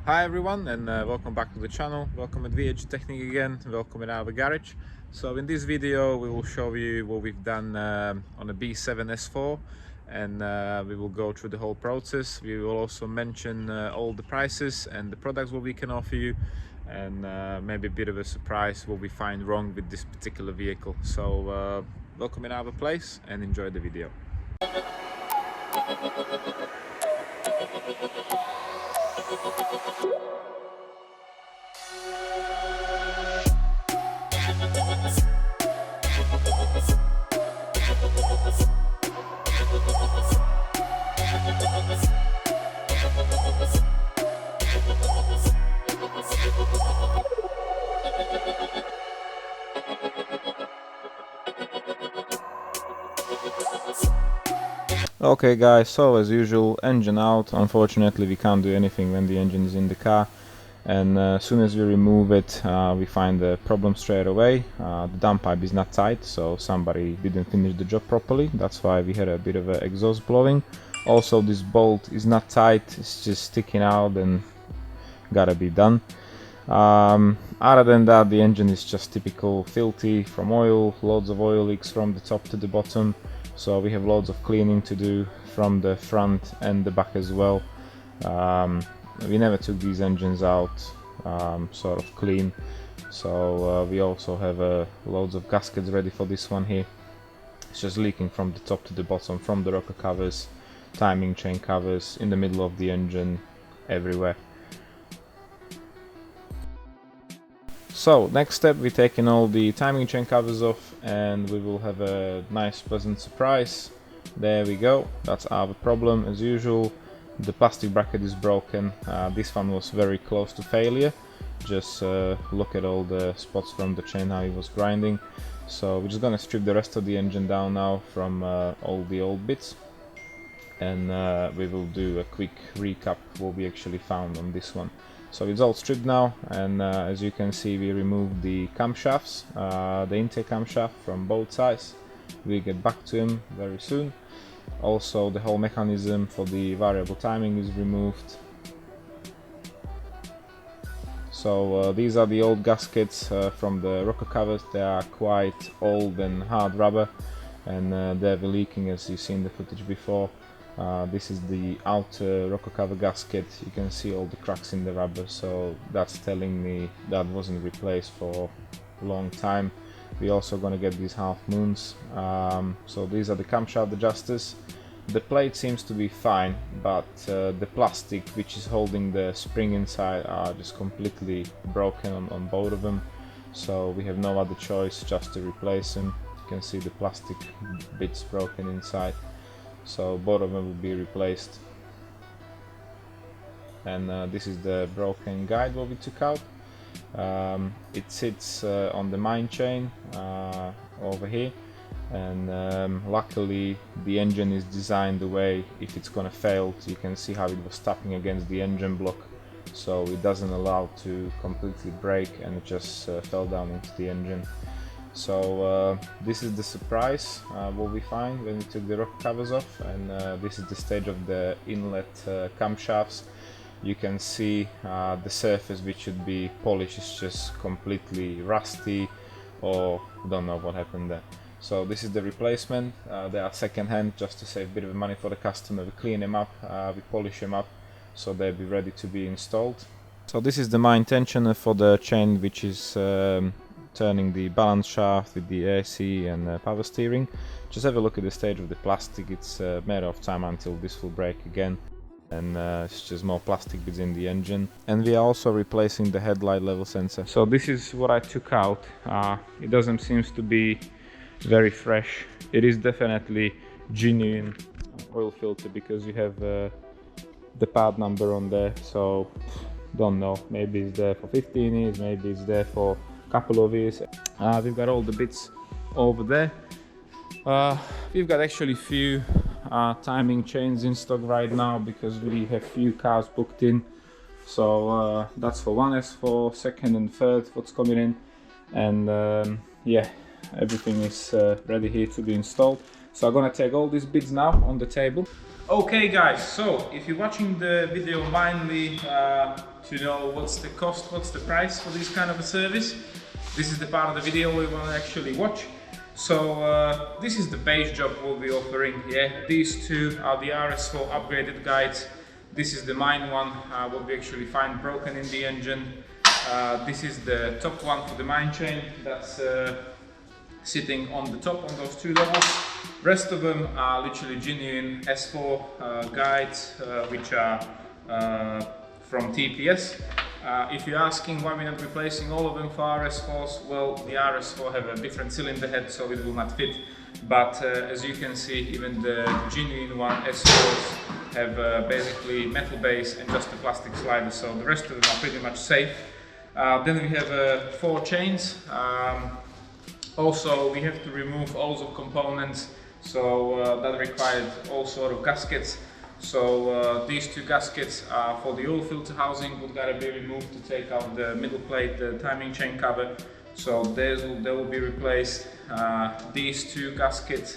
Hi everyone, and welcome back to the channel. Welcome at VH Technic again. Welcome in our garage. So in this video we will show you what we've done on a B7 S4, and we will go through the whole process. We will also mention all the prices and the products what we can offer you, and maybe a bit of a surprise what we find wrong with this particular vehicle. So welcome in our place and enjoy the video. Okay guys, so as usual, engine out. Unfortunately we can't do anything when the engine is in the car, and as soon as we remove it we find the problem straight away. The downpipe is not tight, so somebody didn't finish the job properly. That's why we had a bit of a exhaust blowing. Also this bolt is not tight, it's just sticking out and gotta be done. Other than that, the engine is just typical filthy from oil, loads of oil leaks from the top to the bottom, so we have loads of cleaning to do from the front and the back as well. We never took these engines out sort of clean, so we also have loads of gaskets ready for this one here. It's just leaking from the top to the bottom, from the rocker covers, timing chain covers, in the middle of the engine, everywhere. So next step, we're taking all the timing chain covers off, and we will have a nice pleasant surprise. There we go, that's our problem as usual. The plastic bracket is broken. This one was very close to failure. Just look at all the spots from the chain, how it was grinding. So we're just gonna strip the rest of the engine down now from all the old bits, and we will do a quick recap what we actually found on this one. So it's all stripped now, and as you can see, we removed the camshafts, the intake camshaft from both sides. We'll get back to him very soon. Also the whole mechanism for the variable timing is removed. So these are the old gaskets from the rocker covers. They are quite old and hard rubber, and they're leaking, as you see in the footage before. This is the outer rocker cover gasket. You can see all the cracks in the rubber, so that's telling me that wasn't replaced for a long time. We're also gonna get these half moons. So these are the camshaft adjusters. The plate seems to be fine, but the plastic which is holding the spring inside are just completely broken on both of them, so we have no other choice just to replace them. You can see the plastic bits broken inside, so both of them will be replaced. And this is the broken guide what we took out. It sits on the mine chain over here, and luckily the engine is designed the way if it's gonna fail, you can see how it was tapping against the engine block, so it doesn't allow to completely break, and it just fell down into the engine. So this is the surprise what we find when we took the rocker covers off, and this is the stage of the inlet camshafts. You can see the surface which should be polished is just completely rusty, or don't know what happened there. So this is the replacement. They are second hand, just to save a bit of money for the customer. We clean them up, we polish them up, so they'll be ready to be installed. So this is the mine tensioner for the chain which is turning the balance shaft with the AC and power steering. Just have a look at the stage of the plastic. It's a matter of time until this will break again, and it's just more plastic bits in the engine. And we are also replacing the headlight level sensor. So this is what I took out. It doesn't seem to be very fresh. It is definitely genuine oil filter, because you have the part number on there, so don't know, maybe it's there for 15 years, maybe it's there for a couple of years. We've got all the bits over there. We've got actually few timing chains in stock right now, because we have few cars booked in. So that's for one S4, second and third what's coming in, and yeah, everything is ready here to be installed. So I'm gonna take all these bits now on the table. Okay guys, so if you're watching the video mindly to know what's the cost, what's the price for this kind of a service, this is the part of the video we want to actually watch. So this is the base job we'll be offering. Yeah, these two are the RS4 upgraded guides. This is the mine one, what we actually find broken in the engine. This is the top one for the mine chain, that's sitting on the top on those two levels. Rest of them are literally genuine S4 guides, which are from TPS. If you're asking why we're not replacing all of them for RS4s, well, the RS4 have a different cylinder head, so it will not fit. But as you can see, even the genuine one S4s have basically metal base and just a plastic slider, so the rest of them are pretty much safe. Then we have 4 chains. Also, we have to remove all of components, so that required all sort of gaskets. So these 2 gaskets are for the oil filter housing, would gotta be removed to take out the middle plate, the timing chain cover. So they will be replaced. These 2 gaskets,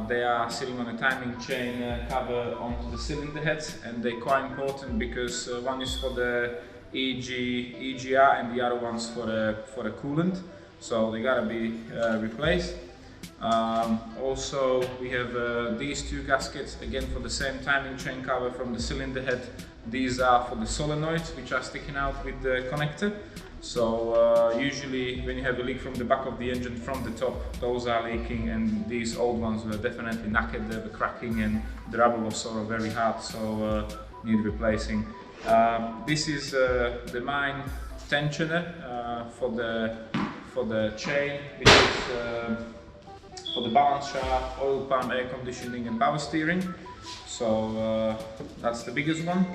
they are sitting on a timing chain cover onto the cylinder heads, and they're quite important because one is for the EGR and the other one's for the coolant. So they gotta be replaced. Also we have these 2 gaskets again for the same timing chain cover from the cylinder head. These are for the solenoids which are sticking out with the connector. So usually when you have a leak from the back of the engine from the top, those are leaking, and these old ones were definitely knackered, they were cracking and the rubber was sort of very hard, so need replacing. This is the mine tensioner for the chain, which is for the balance shaft, oil pump, air conditioning and power steering. So that's the biggest one.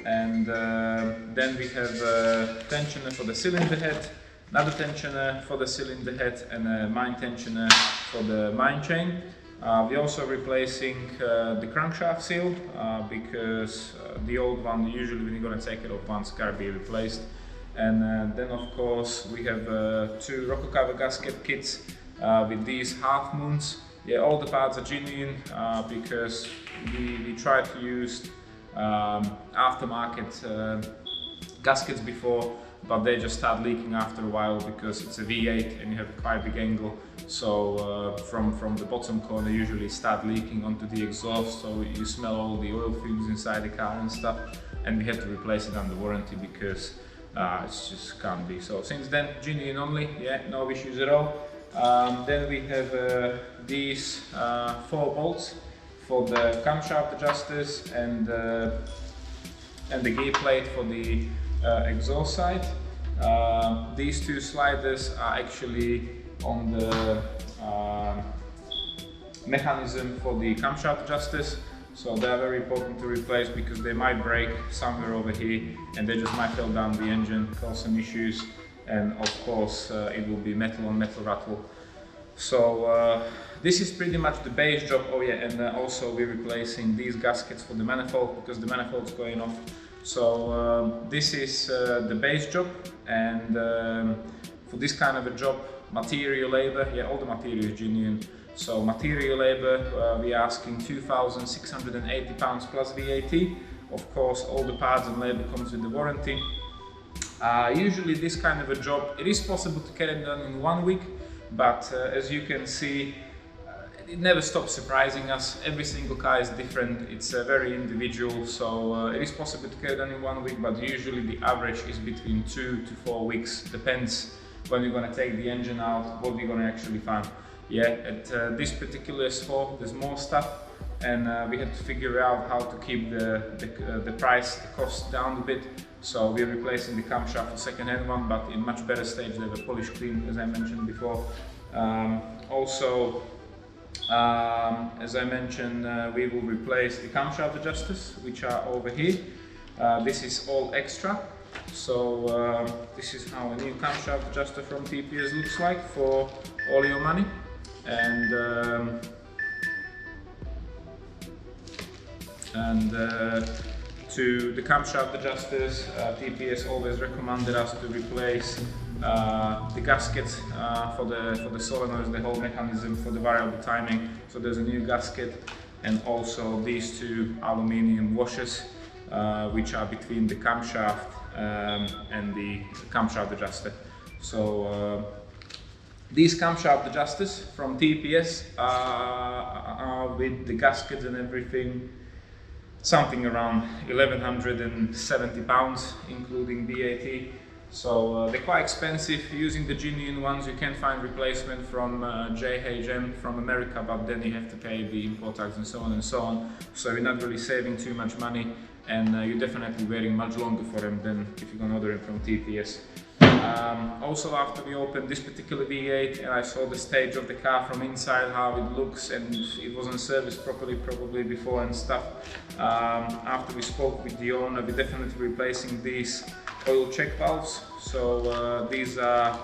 And then we have a tensioner for the cylinder head, another tensioner for the cylinder head, and a mine tensioner for the mine chain. We're also replacing the crankshaft seal because the old one, usually when you're going to take it off once, gotta be replaced. And then of course we have 2 rocker cover gasket kits with these half moons. Yeah, all the parts are genuine because we tried to use aftermarket gaskets before, but they just start leaking after a while because it's a V8 and you have quite a big angle. So from the bottom corner usually start leaking onto the exhaust, so you smell all the oil fumes inside the car and stuff, and we had to replace it under warranty because it just can't be. So since then, genuine only, yeah, no issues at all. Then we have these 4 bolts for the camshaft adjusters and the gear plate for the exhaust side. These 2 sliders are actually on the mechanism for the camshaft adjusters. So they are very important to replace because they might break somewhere over here and they just might fall down the engine, cause some issues, and of course it will be metal on metal rattle. So this is pretty much the base job. Oh yeah, and also we're replacing these gaskets for the manifold because the manifold's going off. So this is the base job, and for this kind of a job, material labor, yeah, all the material is genuine. So material labor, we're asking £2,680 plus VAT. Of course, all the parts and labor comes with the warranty. Usually this kind of a job, it is possible to get it done in 1 week, but as you can see, it never stops surprising us. Every single car is different, it's very individual, so it is possible to get it done in 1 week, but usually the average is between 2 to 4 weeks, depends when you're going to take the engine out, what we're going to actually find. Yeah, at this particular S4 there's more stuff, and we had to figure out how to keep the price, the cost down a bit. So we're replacing the camshaft for second-hand one, but in much better stage. They were polished clean, as I mentioned before. Also, as I mentioned, we will replace the camshaft adjusters, which are over here. This is all extra. So this is how a new camshaft adjuster from TPS looks like for all your money. And to the camshaft adjusters, TPS always recommended us to replace the gaskets for the solenoids, the whole mechanism for the variable timing. So there's a new gasket, and also these two aluminium washers, which are between the camshaft and the camshaft adjuster. So these camshaft adjusters from TPS are with the gaskets and everything something around 1170 pounds, including VAT. So they're quite expensive. Using the genuine ones, you can find replacement from JHM from America, but then you have to pay the import tax and so on and so on. So you're not really saving too much money, and you're definitely waiting much longer for them than if you're gonna order them from TPS. Also, after we opened this particular V8 and I saw the stage of the car from inside, how it looks, and it wasn't serviced properly probably before and stuff, after we spoke with the owner, we're definitely replacing these oil check valves. So these are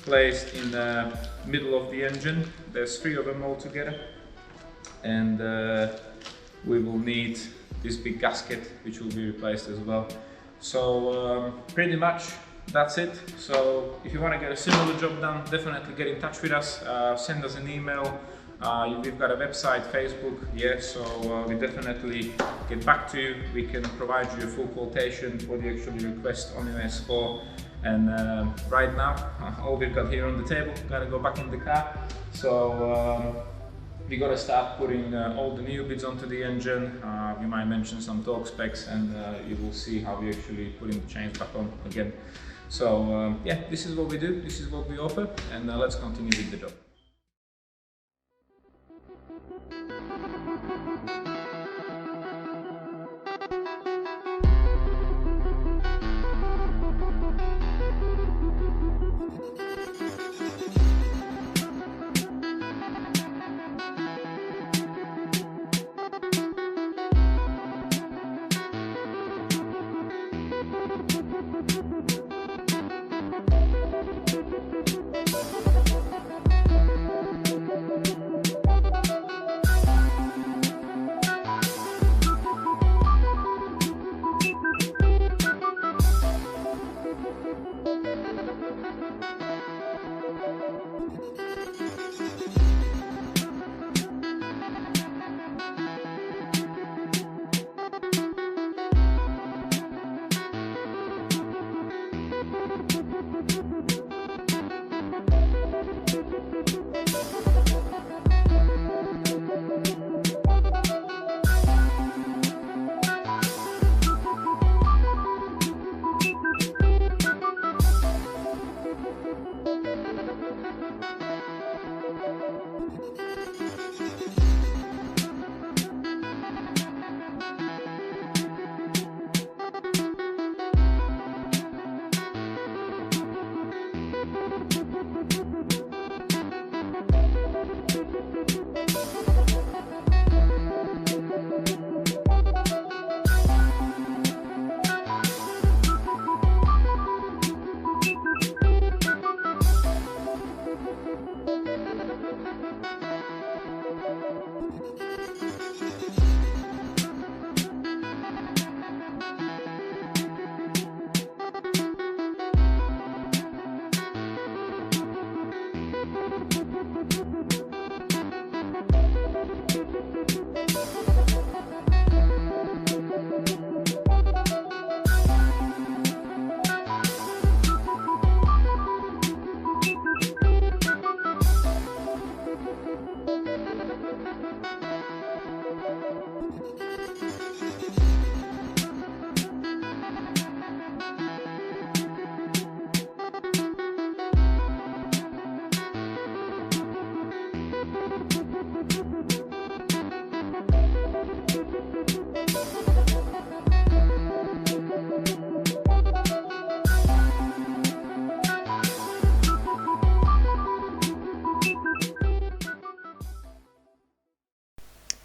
placed in the middle of the engine. There's 3 of them altogether, and we will need this big gasket which will be replaced as well. So pretty much that's it. So if you want to get a similar job done, definitely get in touch with us, send us an email. We've got a website, Facebook, yeah, so we definitely get back to you. We can provide you a full quotation for the actual request on your S4. And right now, all we've got here on the table, gotta go back in the car. So we gotta start putting all the new bits onto the engine. We might mention some torque specs, and you will see how we actually putting the chains back on again. So yeah, this is what we do, this is what we offer, and let's continue with the job.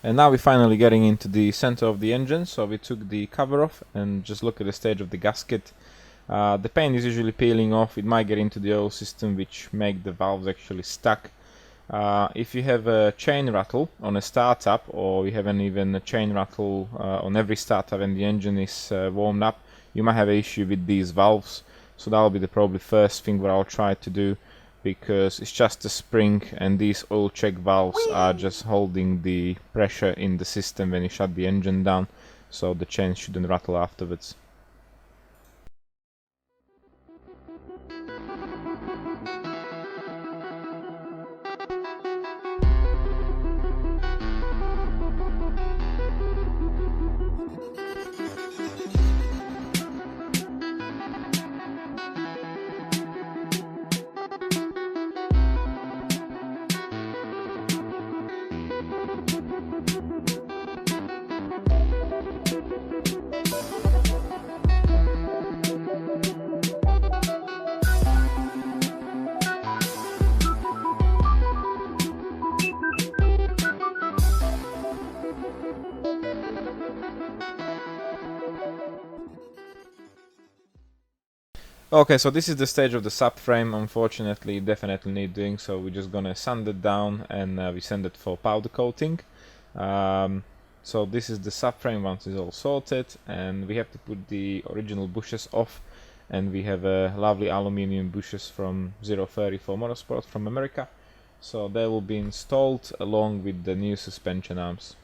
And now we're finally getting into the center of the engine. So we took the cover off and just look at the stage of the gasket. The paint is usually peeling off. It might get into the oil system, which make the valves actually stuck. If you have a chain rattle on a startup, or you haven't even a chain rattle on every startup when the engine is warmed up, you might have an issue with these valves. So that'll be the probably first thing what I'll try to do, because it's just a spring and these oil check valves are just holding the pressure in the system when you shut the engine down, so the chain shouldn't rattle afterwards. Okay, so this is the stage of the subframe. Unfortunately, definitely need doing, so we're just gonna sand it down and we send it for powder coating. So this is the subframe once it's all sorted, and we have to put the original bushes off, and we have lovely aluminium bushes from 034 Motorsport from America, so they will be installed along with the new suspension arms.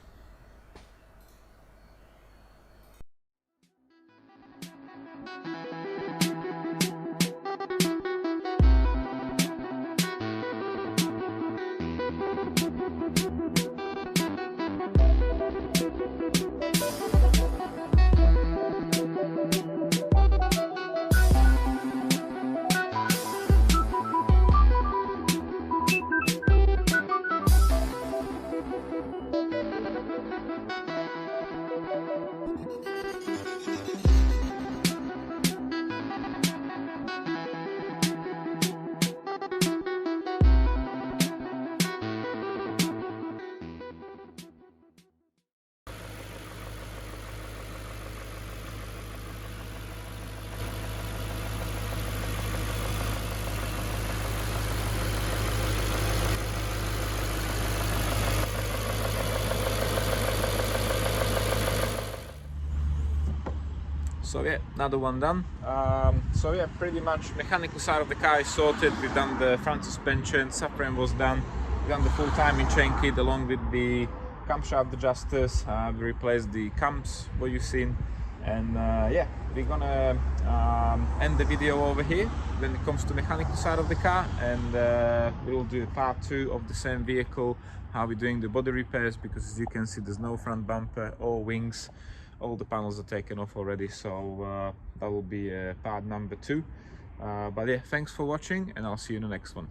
So yeah, another one done. So yeah, pretty much mechanical side of the car is sorted. We've done the front suspension, subframe was done. We've done the full timing chain kit along with the camshaft adjusters. We replaced the cams, what you've seen. And yeah, we're gonna end the video over here when it comes to mechanical side of the car, and we'll do part 2 of the same vehicle, how we're doing the body repairs, because as you can see there's no front bumper or wings. All the panels are taken off already, so that will be part number 2. But yeah, thanks for watching, and I'll see you in the next one.